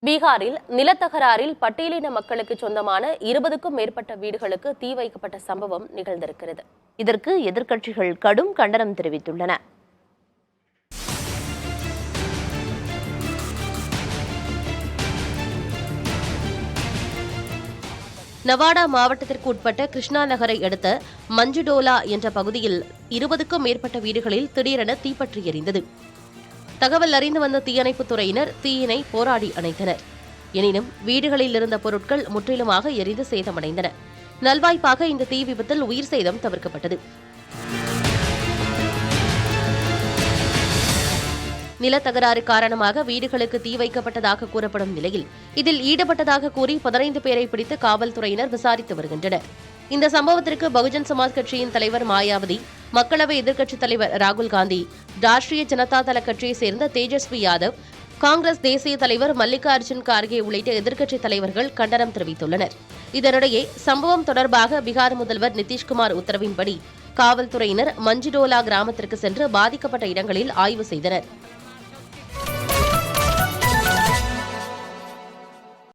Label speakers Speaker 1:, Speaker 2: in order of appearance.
Speaker 1: பீகாரில் நிலத்தகராறில் பட்டியலின மக்களுக்கு சொந்தமான 20க்கும் மேற்பட்ட வீடுகளுக்கு தீ வைக்கப்பட்ட சம்பவம் நிகழ்ந்திருக்கிறது.
Speaker 2: இதற்கு எதிர்க்கட்சிகள் கடும் கண்டனம் தெரிவித்துள்ளன. நவாடா மாவட்டத்திற்கு உட்பட்ட கிருஷ்ணா நகரை அடுத்த மஞ்சுடோலா என்ற பகுதியில் 20க்கும் மேற்பட்ட வீடுகளில் திடீரென தீப்பற்றி எரிந்தது. தகவல் அறிந்து வந்த தீயணைப்புத் துறையினர் தீயினை போராடி அணைத்தனர். எனினும் வீடுகளில் இருந்த பொருட்கள் முற்றிலுமாக எரிந்து சேதமடைந்தன. நல்வாய்ப்பாக இந்த தீ விபத்தில் உயிர் சேதம் தவிர்க்கப்பட்டது. நிலத்தகராறு காரணமாக வீடுகளுக்கு தீ வைக்கப்பட்டதாக கூறப்படும் நிலையில் இதில் ஈடுபட்டதாக கூறி 15 பேரை பிடித்து காவல்துறையினர் விசாரித்து வருகின்றனர். இந்த சம்பவத்திற்கு பகுஜன் சமாஜ் கட்சியின் தலைவர் மாயாவதி, மக்களவை எதிர்க்கட்சித் தலைவர் ராகுல் காந்தி, ராஷ்டிரிய ஜனதா தள கட்சியைச் சேர்ந்த தேஜஸ்வி யாதவ், காங்கிரஸ் தேசிய தலைவர் மல்லிகார்ஜுன் கார்கே உள்ளிட்ட எதிர்க்கட்சித் தலைவர்கள் கண்டனம் தெரிவித்துள்ளனர். இதனிடையே சம்பவம் தொடர்பாக பீகார் முதல்வர் நிதிஷ்குமார் உத்தரவின்படி காவல்துறையினர் மஞ்சுடோலா கிராமத்திற்கு சென்று பாதிக்கப்பட்ட இடங்களில் ஆய்வு செய்தனர்.